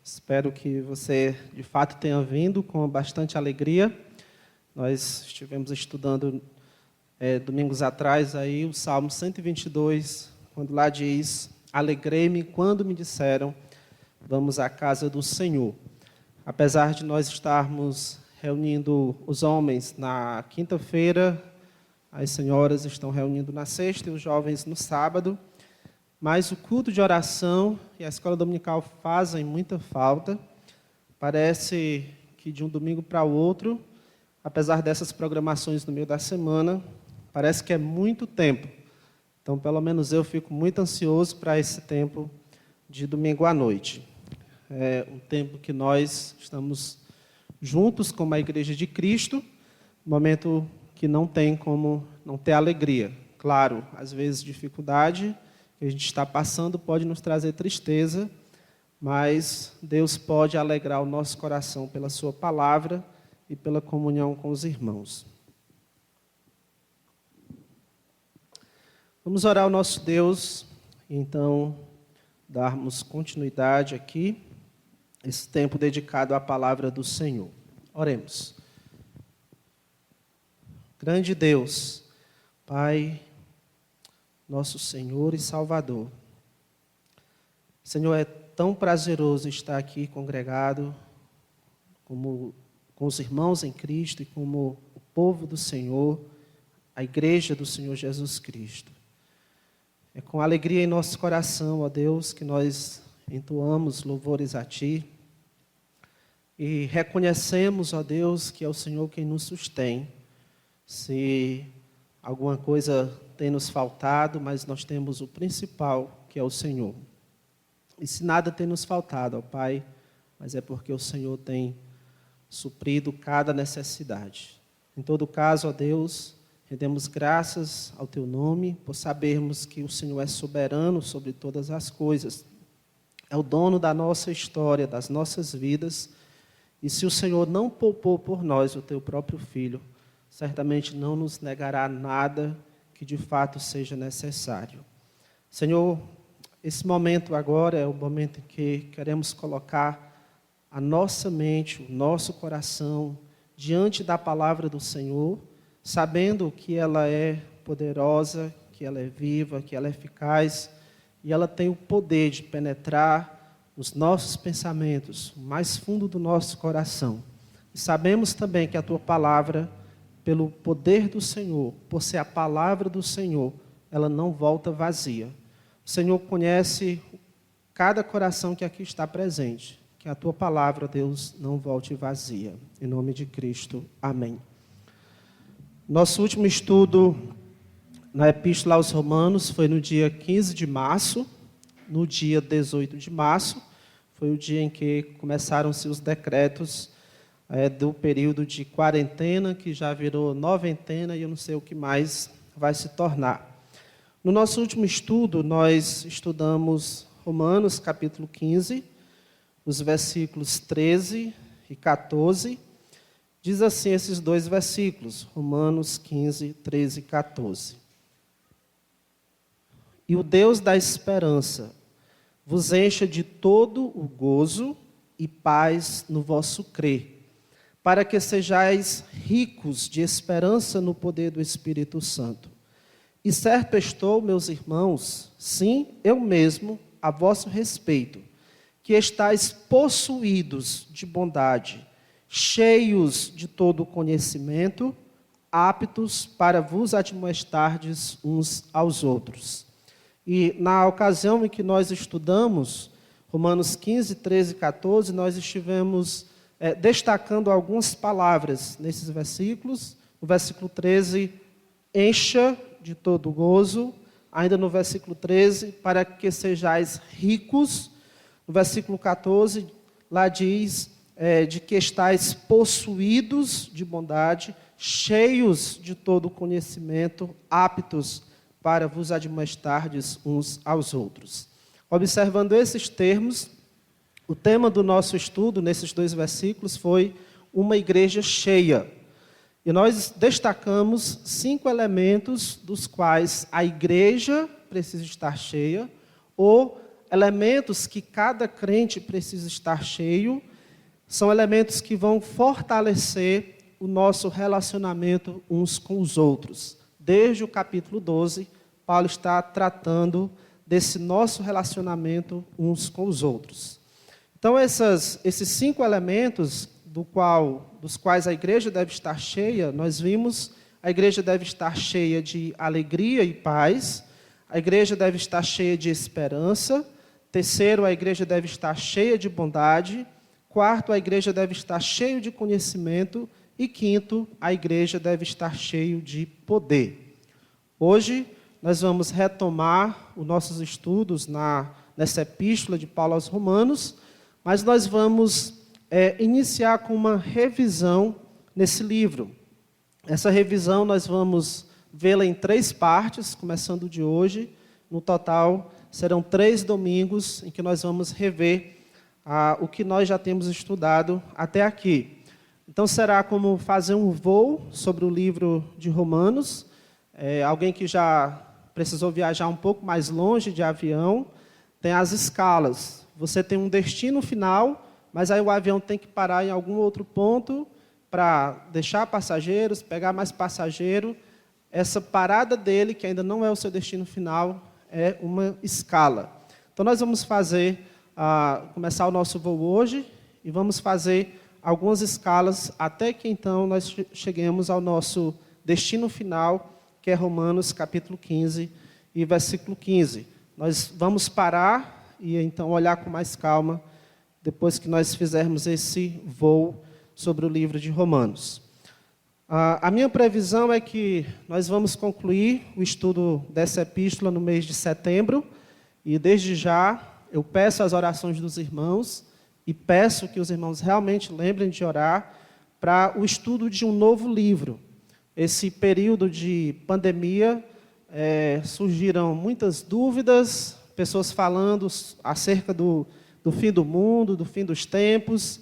Espero que você, de fato, tenha vindo com bastante alegria. Nós estivemos estudando domingos atrás aí o Salmo 122, quando lá diz: alegrei-me quando me disseram, vamos à casa do Senhor. Apesar de nós estarmos reunindo os homens na quinta-feira, as senhoras estão reunindo na sexta e os jovens no sábado, mas o culto de oração e a escola dominical fazem muita falta. Parece que de um domingo para o outro, apesar dessas programações no meio da semana, parece que é muito tempo. Então, pelo menos eu fico muito ansioso para esse tempo de domingo à noite. É um tempo que nós estamos juntos como a Igreja de Cristo, um momento que não tem como não ter alegria. Claro, às vezes dificuldade que a gente está passando pode nos trazer tristeza, mas Deus pode alegrar o nosso coração pela sua palavra e pela comunhão com os irmãos. Vamos orar ao nosso Deus, e então darmos continuidade aqui, esse tempo dedicado à palavra do Senhor. Oremos. Grande Deus, Pai, nosso Senhor e Salvador. Senhor, é tão prazeroso estar aqui congregado com os irmãos em Cristo e como o povo do Senhor, a igreja do Senhor Jesus Cristo. É com alegria em nosso coração, ó Deus, que nós entoamos louvores a Ti e reconhecemos, ó Deus, que é o Senhor quem nos sustém. Se alguma coisa tem nos faltado, mas nós temos o principal, que é o Senhor. E se nada tem nos faltado, ó Pai, mas é porque o Senhor tem suprido cada necessidade. Em todo caso, ó Deus, rendemos graças ao Teu nome, por sabermos que o Senhor é soberano sobre todas as coisas. É o dono da nossa história, das nossas vidas. E se o Senhor não poupou por nós o Teu próprio Filho, certamente não nos negará nada que de fato seja necessário. Senhor, esse momento agora é o momento em que queremos colocar a nossa mente, o nosso coração diante da palavra do Senhor, sabendo que ela é poderosa, que ela é viva, que ela é eficaz e ela tem o poder de penetrar nos nossos pensamentos, o mais fundo do nosso coração. E sabemos também que a Tua palavra, pelo poder do Senhor, por ser a palavra do Senhor, ela não volta vazia. O Senhor conhece cada coração que aqui está presente. Que a Tua palavra, Deus, não volte vazia. Em nome de Cristo. Amém. Nosso último estudo na Epístola aos Romanos foi no dia 15 de março. No dia 18 de março, foi o dia em que começaram-se os decretos do período de quarentena, que já virou noventena, e eu não sei o que mais vai se tornar. No nosso último estudo, nós estudamos Romanos, capítulo 15, os versículos 13 e 14. Diz assim esses dois versículos, Romanos 15, 13 e 14. E o Deus da esperança vos encha de todo o gozo e paz no vosso crer, para que sejais ricos de esperança no poder do Espírito Santo. E certo estou, meus irmãos, sim, eu mesmo, a vosso respeito, que estáis possuídos de bondade, cheios de todo conhecimento, aptos para vos admoestardes uns aos outros. E na ocasião em que nós estudamos Romanos 15, 13 e 14, nós estivemos destacando algumas palavras nesses versículos. No versículo 13, encha de todo gozo. Ainda no versículo 13, para que sejais ricos. No versículo 14, lá diz de que estáis possuídos de bondade, cheios de todo conhecimento, aptos para vos admoestardes uns aos outros. Observando esses termos, o tema do nosso estudo, nesses dois versículos, foi uma igreja cheia. E nós destacamos 5 elementos dos quais a igreja precisa estar cheia, ou elementos que cada crente precisa estar cheio, são elementos que vão fortalecer o nosso relacionamento uns com os outros. Desde o capítulo 12, Paulo está tratando desse nosso relacionamento uns com os outros. Então, esses 5 elementos dos quais a igreja deve estar cheia, nós vimos, a igreja deve estar cheia de alegria e paz, a igreja deve estar cheia de esperança, terceiro, a igreja deve estar cheia de bondade, quarto, a igreja deve estar cheia de conhecimento, e quinto, a igreja deve estar cheia de poder. Hoje, nós vamos retomar os nossos estudos nessa epístola de Paulo aos Romanos, mas nós vamos iniciar com uma revisão nesse livro. Essa revisão nós vamos vê-la em 3 partes, começando de hoje. No total, serão 3 domingos em que nós vamos rever o que nós já temos estudado até aqui. Então, será como fazer um voo sobre o livro de Romanos. Alguém que já precisou viajar um pouco mais longe de avião, tem as escalas. Você tem um destino final, mas aí o avião tem que parar em algum outro ponto para deixar passageiros, pegar mais passageiro. Essa parada dele, que ainda não é o seu destino final, é uma escala. Então, nós vamos começar o nosso voo hoje e vamos fazer algumas escalas até que, então, nós cheguemos ao nosso destino final, que é Romanos, capítulo 15 e versículo 15. Nós vamos parar e, então, olhar com mais calma depois que nós fizermos esse voo sobre o livro de Romanos. A minha previsão é que nós vamos concluir o estudo dessa epístola no mês de setembro, e desde já eu peço as orações dos irmãos e peço que os irmãos realmente lembrem de orar para o estudo de um novo livro. Esse período de pandemia, surgiram muitas dúvidas, pessoas falando acerca do fim do mundo, do fim dos tempos,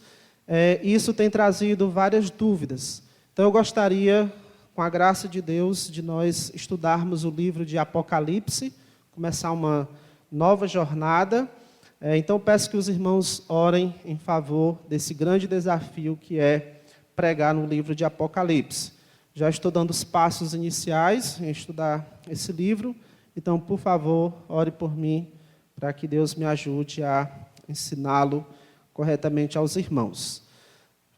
e isso tem trazido várias dúvidas. Então, eu gostaria, com a graça de Deus, de nós estudarmos o livro de Apocalipse, começar uma nova jornada. Então, peço que os irmãos orem em favor desse grande desafio que é pregar no livro de Apocalipse. Já estou dando os passos iniciais em estudar esse livro, então, por favor, ore por mim, para que Deus me ajude a ensiná-lo corretamente aos irmãos.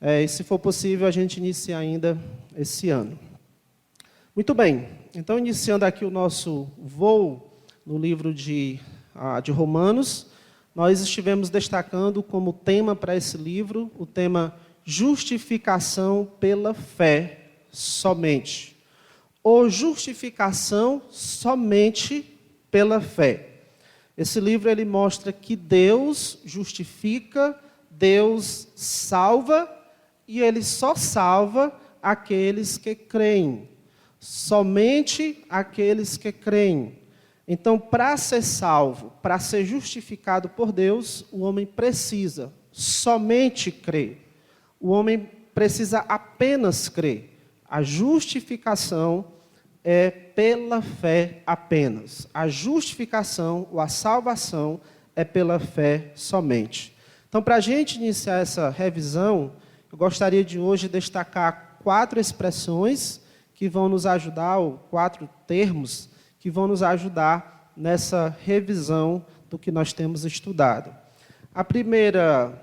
E, se for possível, a gente inicia ainda esse ano. Muito bem, então, iniciando aqui o nosso voo no livro de Romanos, nós estivemos destacando como tema para esse livro o tema justificação pela fé somente, ou justificação somente pela fé. Esse livro ele mostra que Deus justifica, Deus salva, e Ele só salva aqueles que creem. Somente aqueles que creem. Então, para ser salvo, para ser justificado por Deus, o homem precisa somente crer. O homem precisa apenas crer. A justificação é pela fé apenas. A justificação ou a salvação é pela fé somente. Então, para a gente iniciar essa revisão, eu gostaria de hoje destacar 4 expressões que vão nos ajudar, ou 4 termos que vão nos ajudar nessa revisão do que nós temos estudado. A primeira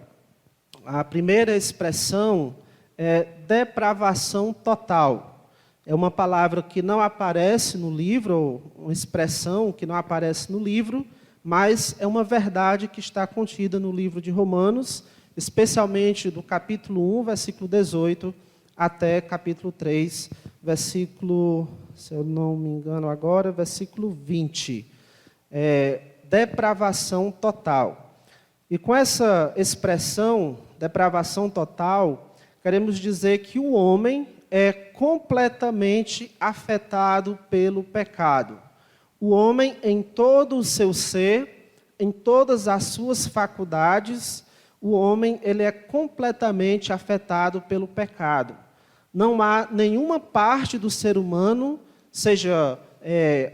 expressão é depravação total. É uma palavra que não aparece no livro, ou uma expressão que não aparece no livro, mas é uma verdade que está contida no livro de Romanos, especialmente do capítulo 1, versículo 18, até capítulo 3, versículo, se eu não me engano agora, versículo 20. Depravação total. E com essa expressão, depravação total, queremos dizer que o homem é completamente afetado pelo pecado. O homem, em todo o seu ser, em todas as suas faculdades, o homem ele é completamente afetado pelo pecado. Não há nenhuma parte do ser humano, seja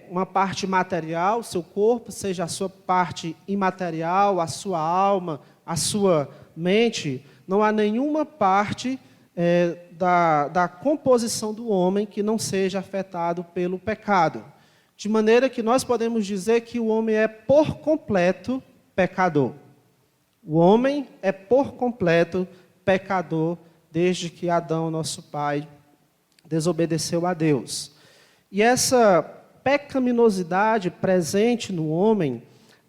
uma parte material, seu corpo, seja a sua parte imaterial, a sua alma, a sua mente, não há nenhuma parte da composição do homem que não seja afetado pelo pecado. De maneira que nós podemos dizer que o homem é por completo pecador. O homem é por completo pecador desde que Adão, nosso pai, desobedeceu a Deus. E essa pecaminosidade presente no homem,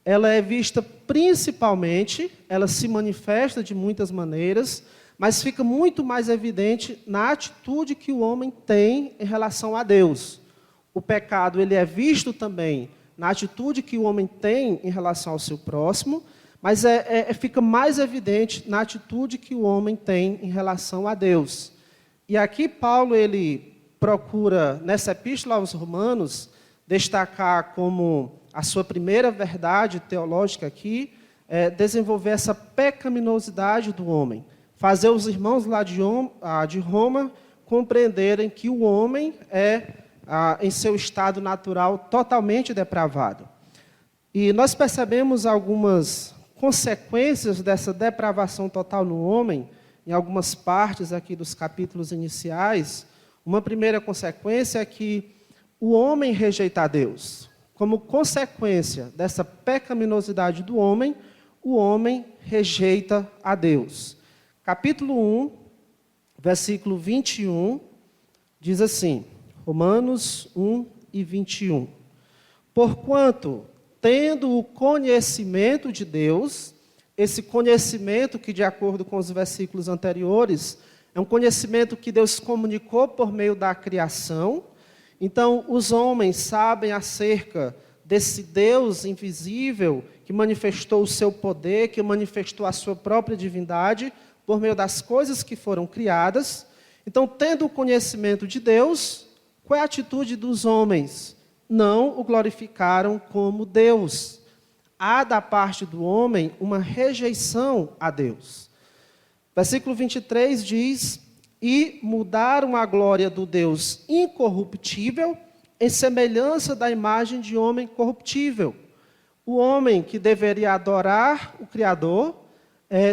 ela é vista principalmente, ela se manifesta de muitas maneiras, mas fica muito mais evidente na atitude que o homem tem em relação a Deus. O pecado, ele é visto também na atitude que o homem tem em relação ao seu próximo, mas fica mais evidente na atitude que o homem tem em relação a Deus. E aqui Paulo, ele procura, nessa epístola aos Romanos, destacar como a sua primeira verdade teológica aqui, desenvolver essa pecaminosidade do homem. Fazer os irmãos lá de Roma compreenderem que o homem em seu estado natural, totalmente depravado. E nós percebemos algumas consequências dessa depravação total no homem, em algumas partes aqui dos capítulos iniciais. Uma primeira consequência é que o homem rejeita Deus. Como consequência dessa pecaminosidade do homem, o homem rejeita a Deus. Capítulo 1, versículo 21, diz assim, Romanos 1 e 21. Porquanto, tendo o conhecimento de Deus, esse conhecimento que, de acordo com os versículos anteriores, é um conhecimento que Deus comunicou por meio da criação. Então, os homens sabem acerca desse Deus invisível que manifestou o seu poder, que manifestou a sua própria divindade por meio das coisas que foram criadas. Então, tendo o conhecimento de Deus, qual é a atitude dos homens? Não o glorificaram como Deus. Há da parte do homem uma rejeição a Deus. Versículo 23 diz, e mudaram a glória do Deus incorruptível em semelhança da imagem de homem corruptível. O homem que deveria adorar o Criador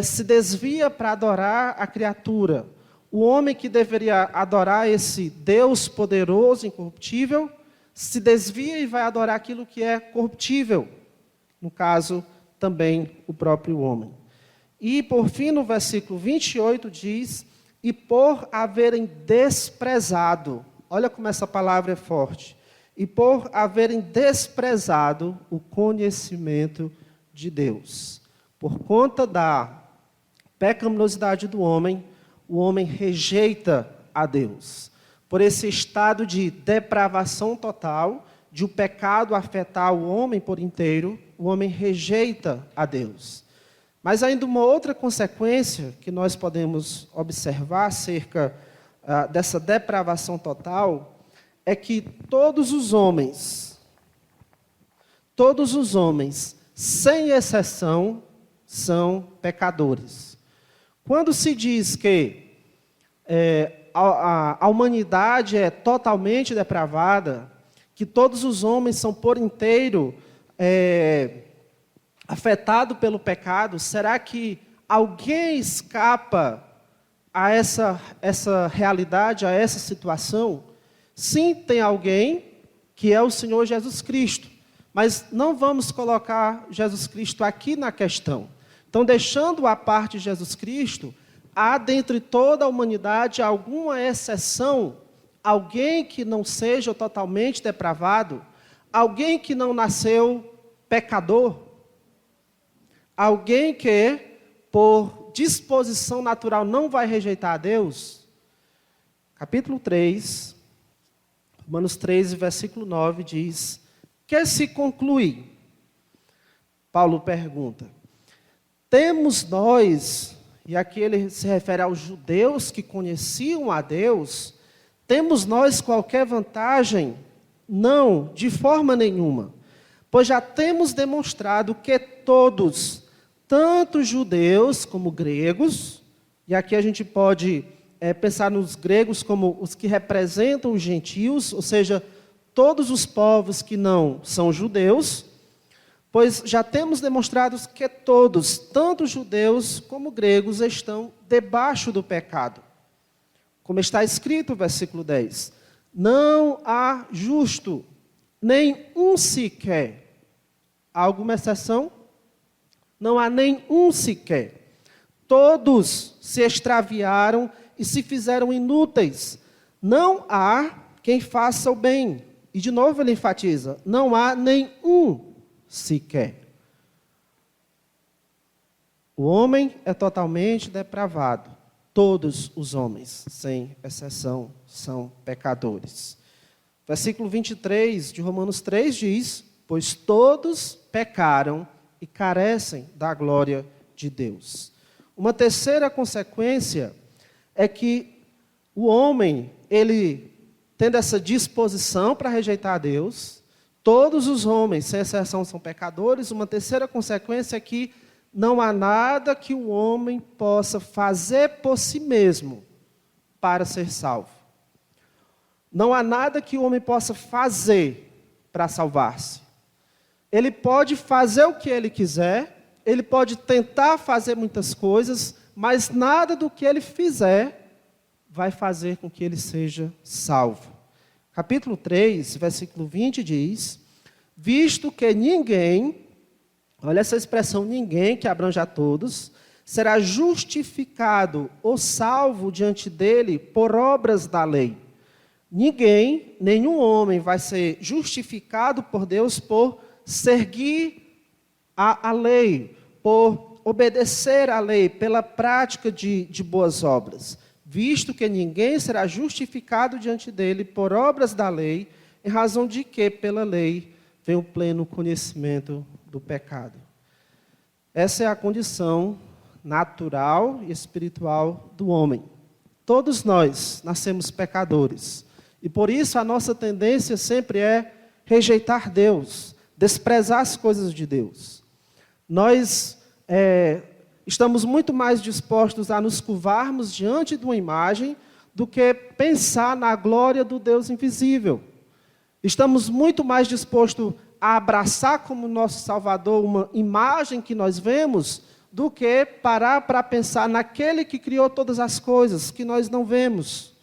se desvia para adorar a criatura. O homem que deveria adorar esse Deus poderoso, incorruptível, se desvia e vai adorar aquilo que é corruptível. No caso, também o próprio homem. E, por fim, no versículo 28 diz, e por haverem desprezado, olha como essa palavra é forte, e por haverem desprezado o conhecimento de Deus. Por conta da pecaminosidade do homem, o homem rejeita a Deus. Por esse estado de depravação total, de o pecado afetar o homem por inteiro, o homem rejeita a Deus. Mas ainda uma outra consequência que nós podemos observar acerca dessa depravação total, é que todos os homens, sem exceção, são pecadores. Quando se diz que a humanidade é totalmente depravada, que todos os homens são por inteiro afetados pelo pecado, será que alguém escapa a essa realidade, a essa situação? Sim, tem alguém, que é o Senhor Jesus Cristo. Mas não vamos colocar Jesus Cristo aqui na questão. Então, deixando à parte Jesus Cristo, há dentre toda a humanidade alguma exceção, alguém que não seja totalmente depravado, alguém que não nasceu pecador, alguém que, por disposição natural, não vai rejeitar a Deus? Capítulo 3, Romanos 3, versículo 9, diz, que se conclui? Paulo pergunta, temos nós, e aqui ele se refere aos judeus que conheciam a Deus, temos nós qualquer vantagem? Não, de forma nenhuma. Pois já temos demonstrado que todos, tanto judeus como gregos, e aqui a gente pode pensar nos gregos como os que representam os gentios, ou seja, todos os povos que não são judeus, pois já temos demonstrado que todos, tanto judeus como gregos, estão debaixo do pecado. Como está escrito, versículo 10, não há justo, nem um sequer. Há alguma exceção? Não há nem um sequer. Todos se extraviaram e se fizeram inúteis. Não há quem faça o bem. E de novo ele enfatiza, não há nenhum sequer. O homem é totalmente depravado. Todos os homens, sem exceção, são pecadores. Versículo 23 de Romanos 3 diz, pois todos pecaram e carecem da glória de Deus. Uma terceira consequência é que o homem, ele tendo essa disposição para rejeitar a Deus, todos os homens, sem exceção, são pecadores. Uma terceira consequência é que não há nada que o homem possa fazer por si mesmo para ser salvo. Não há nada que o homem possa fazer para salvar-se. Ele pode fazer o que ele quiser, ele pode tentar fazer muitas coisas, mas nada do que ele fizer vai fazer com que ele seja salvo. Capítulo 3, versículo 20 diz, visto que ninguém, olha essa expressão, ninguém, que abrange a todos, será justificado ou salvo diante dele por obras da lei. Ninguém, nenhum homem vai ser justificado por Deus por seguir a lei, por obedecer à lei, pela prática de boas obras. Visto que ninguém será justificado diante dele por obras da lei, em razão de que, pela lei, vem o pleno conhecimento do pecado. Essa é a condição natural e espiritual do homem. Todos nós nascemos pecadores. E por isso a nossa tendência sempre é rejeitar Deus, desprezar as coisas de Deus. Nós estamos muito mais dispostos a nos curvarmos diante de uma imagem do que pensar na glória do Deus invisível. Estamos muito mais dispostos a abraçar como nosso Salvador uma imagem que nós vemos, do que parar para pensar naquele que criou todas as coisas, que nós não vemos.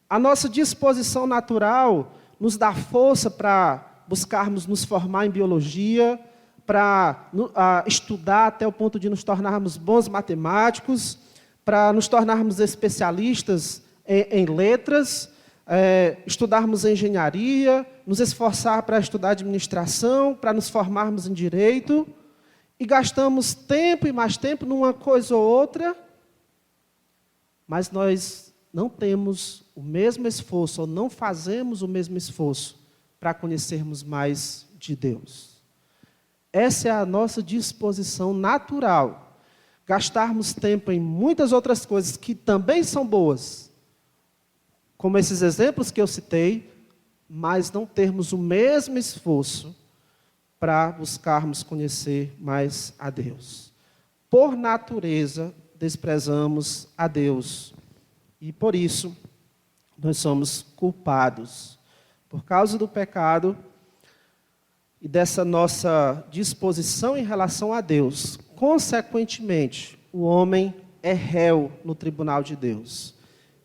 A nossa disposição natural nos dá força para buscarmos nos formar em biologia, para estudar até o ponto de nos tornarmos bons matemáticos, para nos tornarmos especialistas em letras, estudarmos engenharia, nos esforçar para estudar administração, para nos formarmos em direito, e gastamos tempo e mais tempo numa coisa ou outra, mas nós não temos o mesmo esforço, ou não fazemos o mesmo esforço para conhecermos mais de Deus. Essa é a nossa disposição natural. Gastarmos tempo em muitas outras coisas que também são boas, como esses exemplos que eu citei, mas não termos o mesmo esforço para buscarmos conhecer mais a Deus. Por natureza, desprezamos a Deus. E por isso, nós somos culpados. Por causa do pecado e dessa nossa disposição em relação a Deus, consequentemente, o homem é réu no tribunal de Deus.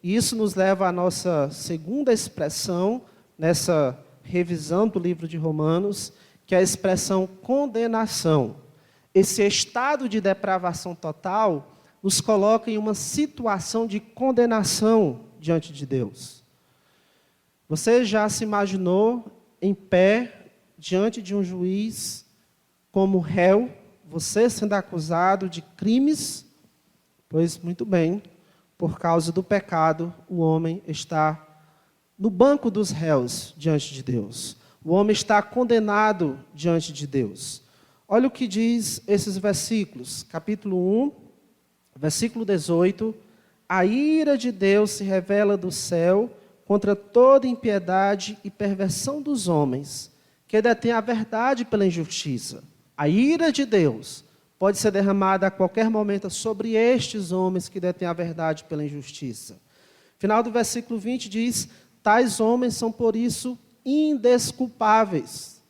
E isso nos leva à nossa segunda expressão, nessa revisão do livro de Romanos, que é a expressão condenação. Esse estado de depravação total nos coloca em uma situação de condenação diante de Deus. Você já se imaginou em pé diante de um juiz como réu, você sendo acusado de crimes? Pois, muito bem, por causa do pecado, o homem está no banco dos réus diante de Deus. O homem está condenado diante de Deus. Olha o que diz esses versículos. Capítulo 1, versículo 18. A ira de Deus se revela do céu contra toda impiedade e perversão dos homens, que detêm a verdade pela injustiça. A ira de Deus pode ser derramada a qualquer momento sobre estes homens que detêm a verdade pela injustiça. Final do versículo 20 diz: tais homens são por isso indesculpáveis.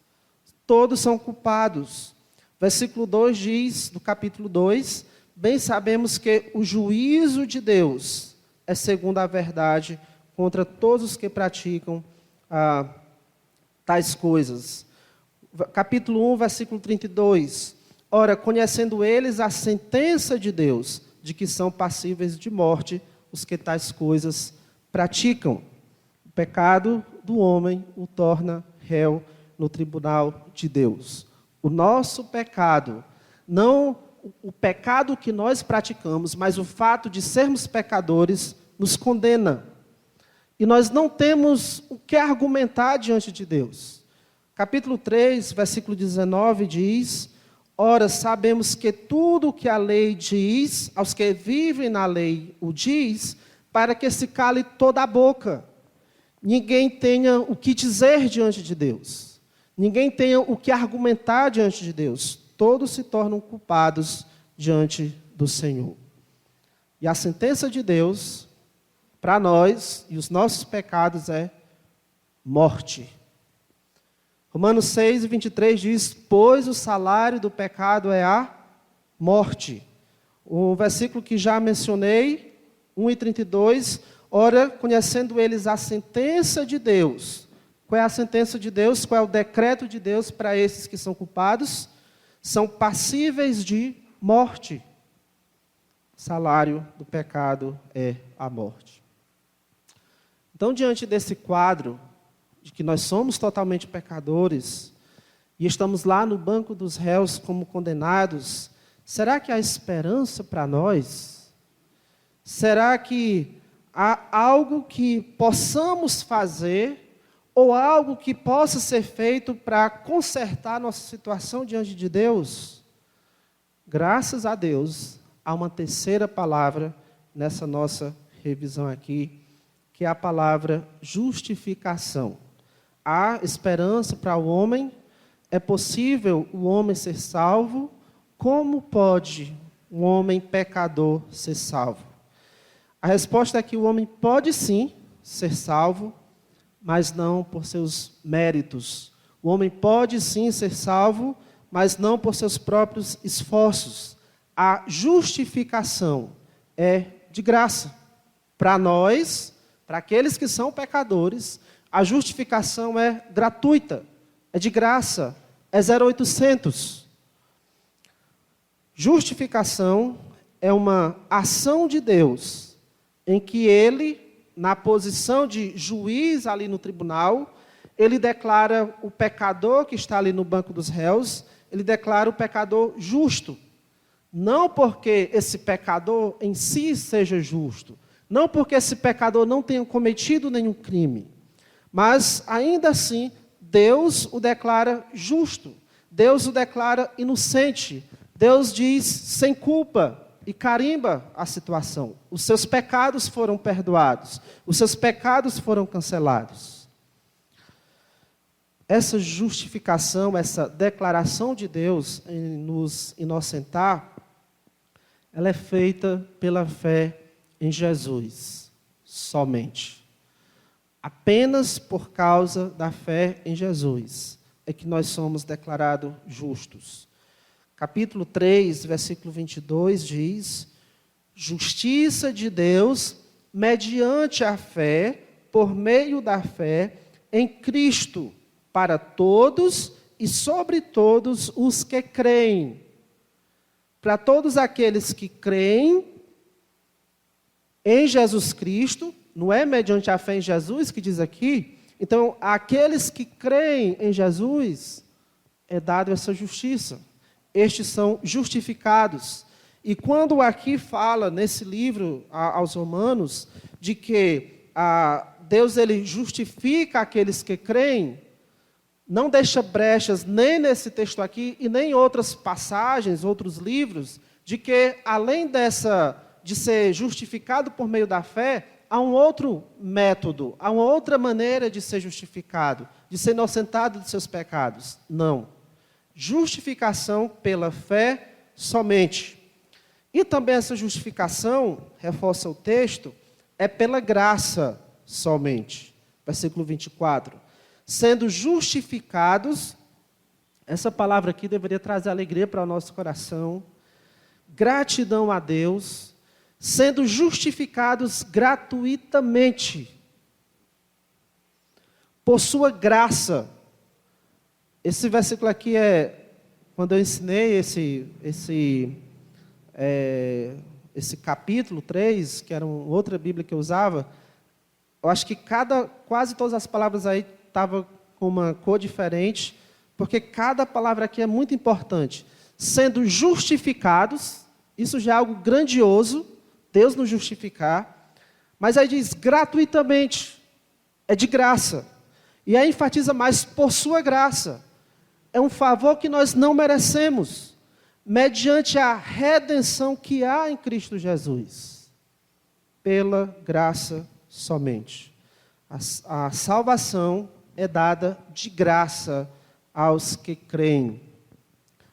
Todos são culpados. Versículo 2 diz, do capítulo 2, bem sabemos que o juízo de Deus é segundo a verdade contra todos os que praticam tais coisas. Capítulo 1, versículo 32. Ora, conhecendo eles a sentença de Deus, de que são passíveis de morte os que tais coisas praticam. O pecado do homem o torna réu no tribunal de Deus. O nosso pecado, não o pecado que nós praticamos, mas o fato de sermos pecadores, nos condena. E nós não temos o que argumentar diante de Deus. Capítulo 3, versículo 19 diz: ora, sabemos que tudo o que a lei diz, aos que vivem na lei o diz, para que se cale toda a boca. Ninguém tenha o que dizer diante de Deus. Ninguém tenha o que argumentar diante de Deus. Todos se tornam culpados diante do Senhor. E a sentença de Deus para nós e os nossos pecados é morte. Romanos 6, 23 diz: pois o salário do pecado é a morte. O versículo que já mencionei, 1:32, ora, conhecendo eles a sentença de Deus. Qual é a sentença de Deus? Qual é o decreto de Deus para esses que são culpados? São passíveis de morte. O salário do pecado é a morte. Então, diante desse quadro, de que nós somos totalmente pecadores, e estamos lá no banco dos réus como condenados, será que há esperança para nós? Será que há algo que possamos fazer, ou algo que possa ser feito para consertar nossa situação diante de Deus? Graças a Deus, há uma terceira palavra nessa nossa revisão aqui, que é a palavra justificação. Há esperança para o homem? É possível o homem ser salvo? Como pode um homem pecador ser salvo? A resposta é que o homem pode sim ser salvo, mas não por seus méritos. O homem pode sim ser salvo, mas não por seus próprios esforços. A justificação é de graça. Para nós, para aqueles que são pecadores, a justificação é gratuita, é de graça, é 0800. Justificação é uma ação de Deus, em que Ele, na posição de juiz ali no tribunal, Ele declara o pecador que está ali no banco dos réus, Ele declara o pecador justo. Não porque esse pecador em si seja justo, não porque esse pecador não tenha cometido nenhum crime, mas ainda assim, Deus o declara justo, Deus o declara inocente, Deus diz sem culpa e carimba a situação. Os seus pecados foram perdoados, os seus pecados foram cancelados. Essa justificação, essa declaração de Deus em nos inocentar, ela é feita pela fé em Jesus, somente. Apenas por causa da fé em Jesus é que nós somos declarados justos. Capítulo 3, versículo 22 diz: justiça de Deus mediante a fé, por meio da fé, em Cristo, para todos e sobre todos os que creem. Para todos aqueles que creem em Jesus Cristo, não é mediante a fé em Jesus que diz aqui? Então, aqueles que creem em Jesus, é dado essa justiça. Estes são justificados. E quando aqui fala, nesse livro, aos Romanos, de que Deus ele justifica aqueles que creem, não deixa brechas nem nesse texto aqui e nem em outras passagens, outros livros, de que além de ser justificado por meio da fé, há um outro método, há uma outra maneira de ser justificado, de ser inocentado de seus pecados. Não. Justificação pela fé somente. E também essa justificação, reforça o texto, é pela graça somente. Versículo 24. Sendo justificados, essa palavra aqui deveria trazer alegria para o nosso coração, gratidão a Deus, sendo justificados gratuitamente, por sua graça. Esse versículo aqui quando eu ensinei esse capítulo 3, que era outra Bíblia que eu usava, eu acho que quase todas as palavras aí estavam com uma cor diferente, porque cada palavra aqui é muito importante. Sendo justificados, isso já é algo grandioso, Deus nos justificar, mas aí diz gratuitamente, é de graça. E aí enfatiza mais por sua graça. É um favor que nós não merecemos, mediante a redenção que há em Cristo Jesus. Pela graça somente. A salvação é dada de graça aos que creem.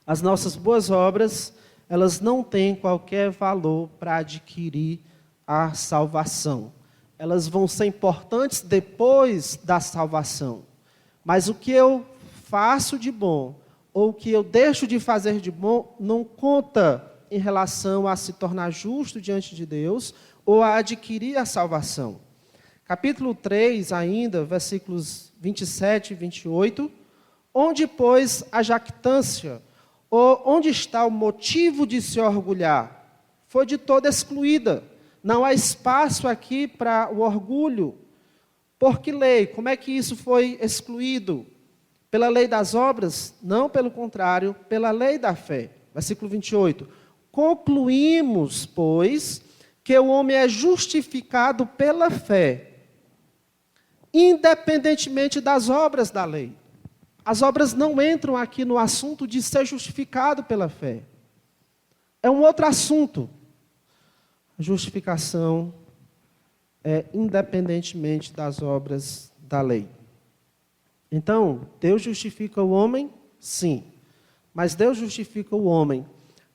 As nossas boas obras, elas não têm qualquer valor para adquirir a salvação. Elas vão ser importantes depois da salvação. Mas o que eu faço de bom, ou o que eu deixo de fazer de bom, não conta em relação a se tornar justo diante de Deus, ou a adquirir a salvação. Capítulo 3 ainda, versículos 27 e 28, onde, pois, a jactância, ou onde está o motivo de se orgulhar? Foi de toda excluída. Não há espaço aqui para o orgulho. Por que lei? Como é que isso foi excluído? Pela lei das obras? Não, pelo contrário, pela lei da fé. Versículo 28. Concluímos, pois, que o homem é justificado pela fé, independentemente das obras da lei. As obras não entram aqui no assunto de ser justificado pela fé. É um outro assunto. A justificação é independentemente das obras da lei. Então, Deus justifica o homem? Sim. Mas Deus justifica o homem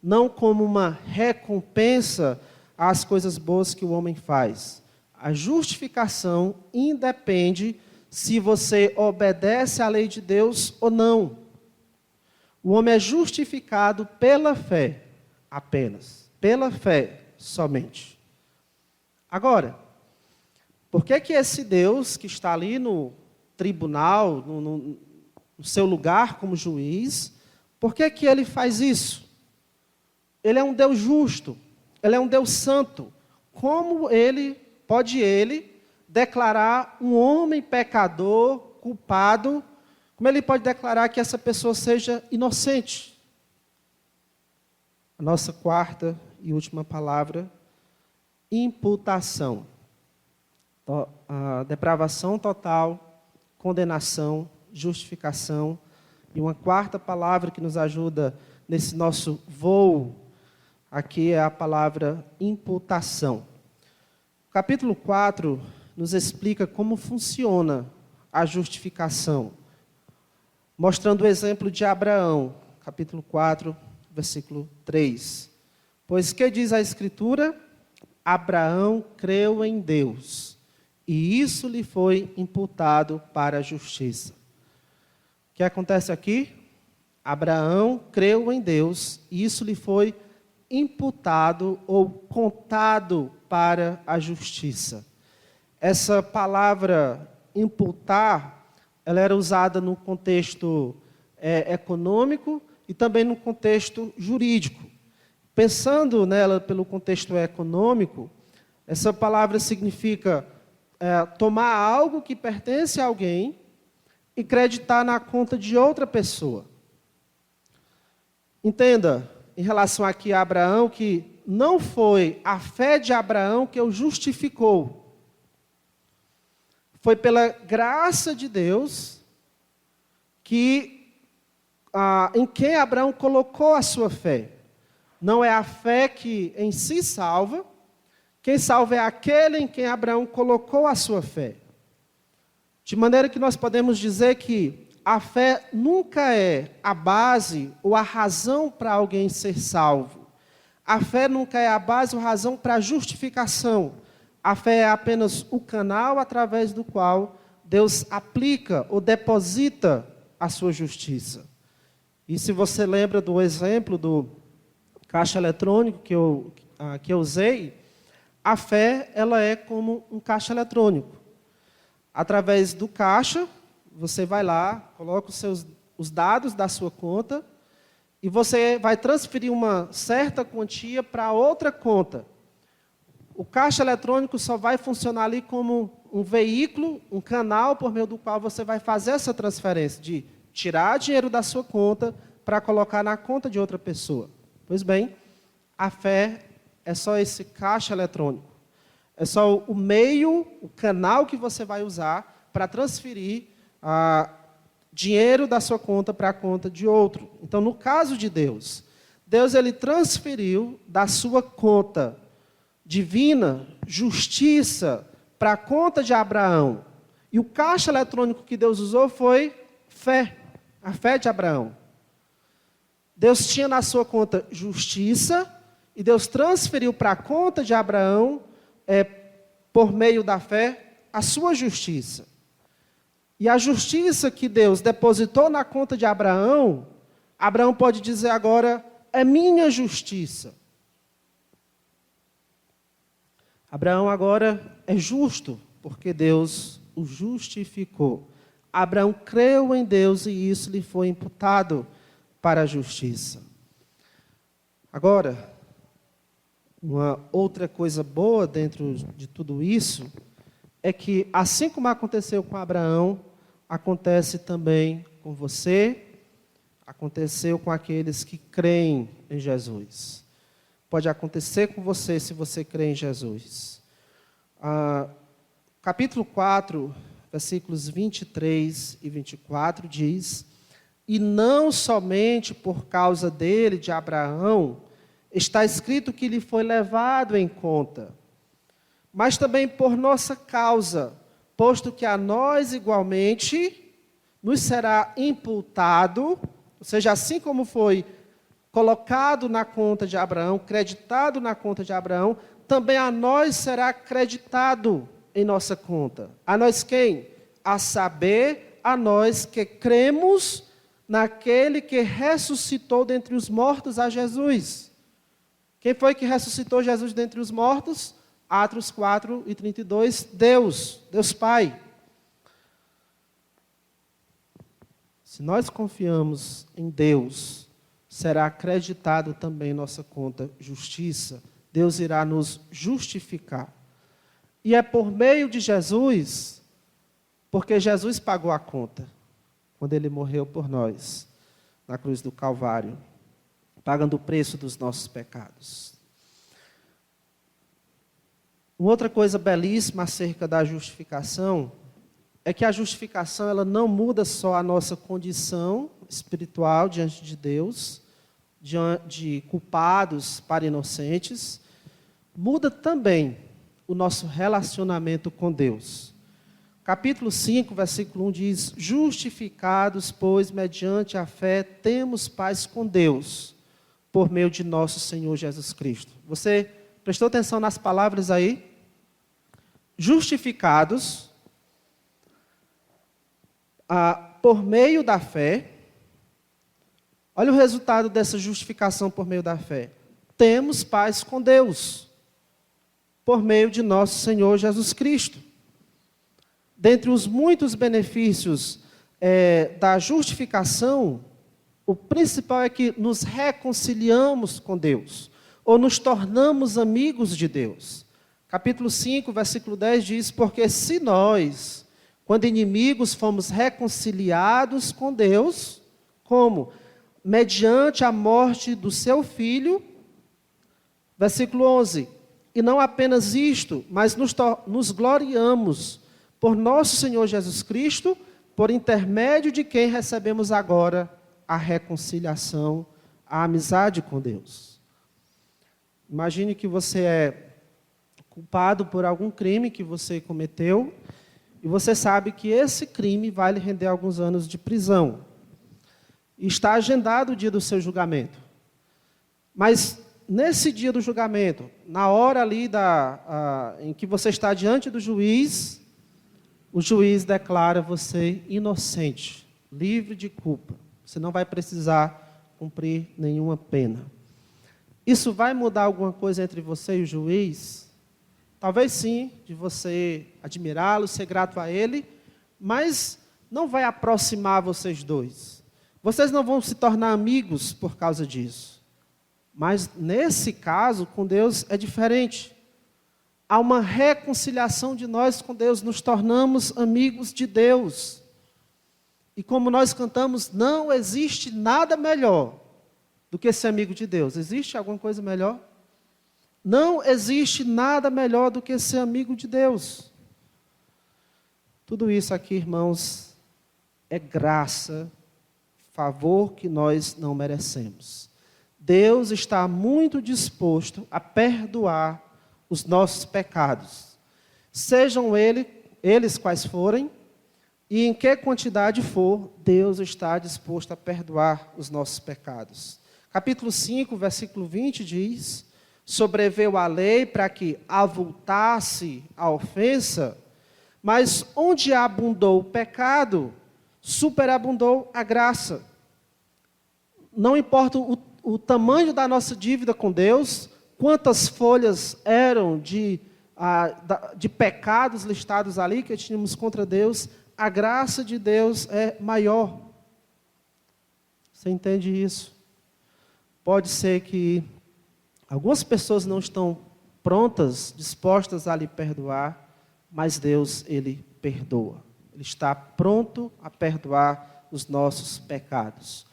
não como uma recompensa às coisas boas que o homem faz. A justificação independe se você obedece à lei de Deus ou não. O homem é justificado pela fé, apenas. Pela fé, somente. Agora, por que esse Deus que está ali no tribunal, no seu lugar como juiz, por que ele faz isso? Ele é um Deus justo, ele é um Deus santo. Como pode ele declarar um homem pecador, culpado, como ele pode declarar que essa pessoa seja inocente? A nossa quarta e última palavra, imputação. A depravação total, condenação, justificação. E uma quarta palavra que nos ajuda nesse nosso voo aqui é a palavra imputação. O capítulo 4 nos explica como funciona a justificação, mostrando o exemplo de Abraão, capítulo 4, versículo 3. Pois que diz a Escritura? Abraão creu em Deus, e isso lhe foi imputado para a justiça. O que acontece aqui? Abraão creu em Deus, e isso lhe foi imputado ou contado para a justiça. Essa palavra imputar, ela era usada no contexto econômico e também no contexto jurídico. Pensando nela pelo contexto econômico, essa palavra significa tomar algo que pertence a alguém e creditar na conta de outra pessoa. Entenda, em relação aqui a Abraão, que não foi a fé de Abraão que o justificou. Foi pela graça de Deus em quem Abraão colocou a sua fé. Não é a fé que em si salva, quem salva é aquele em quem Abraão colocou a sua fé. De maneira que nós podemos dizer que a fé nunca é a base ou a razão para alguém ser salvo. A fé nunca é a base ou a razão para a justificação. A fé é apenas o canal através do qual Deus aplica ou deposita a sua justiça. E se você lembra do exemplo do caixa eletrônico que eu usei, a fé ela é como um caixa eletrônico. Através do caixa, você vai lá, coloca os dados da sua conta e você vai transferir uma certa quantia para outra conta. O caixa eletrônico só vai funcionar ali como um veículo, um canal por meio do qual você vai fazer essa transferência de tirar dinheiro da sua conta para colocar na conta de outra pessoa. Pois bem, a fé é só esse caixa eletrônico. É só o meio, o canal que você vai usar para transferir dinheiro da sua conta para a conta de outro. Então, no caso de Deus, ele transferiu da sua conta divina, justiça, para a conta de Abraão. E o caixa eletrônico que Deus usou foi fé, a fé de Abraão. Deus tinha na sua conta justiça, e Deus transferiu para a conta de Abraão, por meio da fé, a sua justiça. E a justiça que Deus depositou na conta de Abraão, Abraão pode dizer agora, é minha justiça. Abraão agora é justo, porque Deus o justificou. Abraão creu em Deus e isso lhe foi imputado para a justiça. Agora, uma outra coisa boa dentro de tudo isso é que, assim como aconteceu com Abraão, acontece também com você, aconteceu com aqueles que creem em Jesus. Pode acontecer com você se você crê em Jesus. Capítulo 4, versículos 23 e 24 diz: e não somente por causa dele, de Abraão, está escrito que lhe foi levado em conta, mas também por nossa causa, posto que a nós igualmente nos será imputado, ou seja, assim como foi colocado na conta de Abraão, creditado na conta de Abraão, também a nós será creditado em nossa conta. A nós quem? A saber, a nós que cremos naquele que ressuscitou dentre os mortos a Jesus. Quem foi que ressuscitou Jesus dentre os mortos? Atos 4 e 32, Deus Pai. Se nós confiamos em Deus, será acreditado também em nossa conta justiça. Deus irá nos justificar. E é por meio de Jesus, porque Jesus pagou a conta, quando Ele morreu por nós, na cruz do Calvário, pagando o preço dos nossos pecados. Uma outra coisa belíssima acerca da justificação é que a justificação ela não muda só a nossa condição espiritual diante de Deus, de culpados para inocentes, muda também o nosso relacionamento com Deus. Capítulo 5, versículo 1 diz: justificados, pois, mediante a fé, temos paz com Deus, por meio de nosso Senhor Jesus Cristo. Você prestou atenção nas palavras aí? Justificados, por meio da fé. Olha o resultado dessa justificação por meio da fé. Temos paz com Deus, por meio de nosso Senhor Jesus Cristo. Dentre os muitos benefícios da justificação, o principal é que nos reconciliamos com Deus, ou nos tornamos amigos de Deus. Capítulo 5, versículo 10 diz: porque se nós, quando inimigos, fomos reconciliados com Deus, como? Mediante a morte do seu Filho, versículo 11, e não apenas isto, mas nos gloriamos por nosso Senhor Jesus Cristo, por intermédio de quem recebemos agora a reconciliação, a amizade com Deus. Imagine que você é culpado por algum crime que você cometeu, e você sabe que esse crime vai lhe render alguns anos de prisão. E está agendado o dia do seu julgamento. Mas nesse dia do julgamento, na hora ali em que você está diante do juiz, o juiz declara você inocente, livre de culpa. Você não vai precisar cumprir nenhuma pena. Isso vai mudar alguma coisa entre você e o juiz? Talvez sim, de você admirá-lo, ser grato a ele, mas não vai aproximar vocês dois. Vocês não vão se tornar amigos por causa disso. Mas nesse caso, com Deus é diferente. Há uma reconciliação de nós com Deus, nos tornamos amigos de Deus. E como nós cantamos, não existe nada melhor do que ser amigo de Deus. Existe alguma coisa melhor? Não existe nada melhor do que ser amigo de Deus. Tudo isso aqui, irmãos, é graça, favor que nós não merecemos. Deus está muito disposto a perdoar os nossos pecados, sejam eles quais forem, e em que quantidade for, Deus está disposto a perdoar os nossos pecados. Capítulo 5, versículo 20 diz: sobreveio a lei para que avultasse a ofensa, mas onde abundou o pecado, superabundou a graça. Não importa o tamanho da nossa dívida com Deus, quantas folhas eram de pecados listados ali que tínhamos contra Deus, a graça de Deus é maior. Você entende isso? Pode ser que algumas pessoas não estão prontas, dispostas a lhe perdoar, mas Deus, Ele perdoa. Ele está pronto a perdoar os nossos pecados.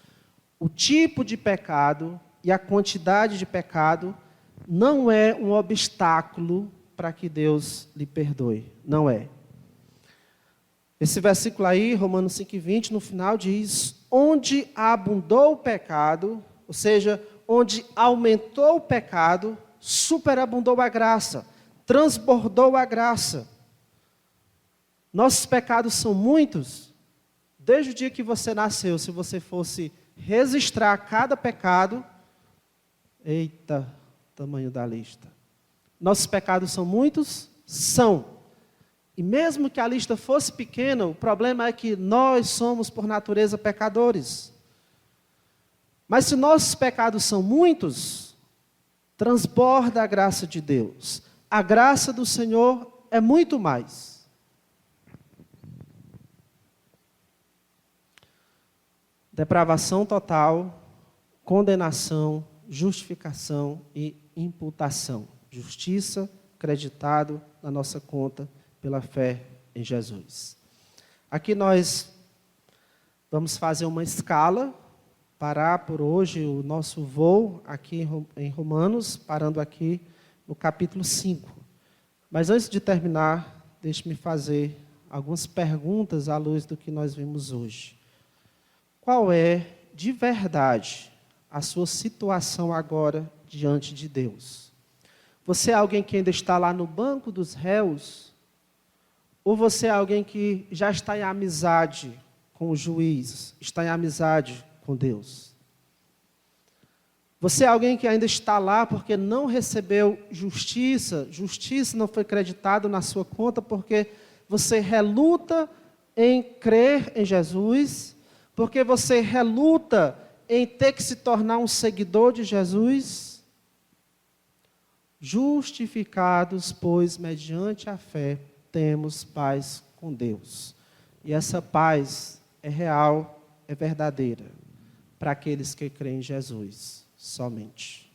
O tipo de pecado e a quantidade de pecado não é um obstáculo para que Deus lhe perdoe. Não é. Esse versículo aí, Romanos 5,20, no final diz: onde abundou o pecado, ou seja, onde aumentou o pecado, superabundou a graça, transbordou a graça. Nossos pecados são muitos. Desde o dia que você nasceu, se você fosse registrar cada pecado, eita, tamanho da lista. Nossos pecados são muitos? São. E mesmo que a lista fosse pequena, o problema é que nós somos, por natureza, pecadores. Mas se nossos pecados são muitos, transborda a graça de Deus. A graça do Senhor é muito mais. Depravação total, condenação, justificação e imputação. Justiça, creditado na nossa conta pela fé em Jesus. Aqui nós vamos fazer uma escala, parar por hoje o nosso voo aqui em Romanos, parando aqui no capítulo 5. Mas antes de terminar, deixe-me fazer algumas perguntas à luz do que nós vimos hoje. Qual é, de verdade, a sua situação agora diante de Deus? Você é alguém que ainda está lá no banco dos réus? Ou você é alguém que já está em amizade com o juiz, está em amizade com Deus? Você é alguém que ainda está lá porque não recebeu justiça não foi creditado na sua conta porque você reluta em crer em Jesus, porque você reluta em ter que se tornar um seguidor de Jesus? Justificados, pois, mediante a fé, temos paz com Deus. E essa paz é real, é verdadeira, para aqueles que creem em Jesus somente.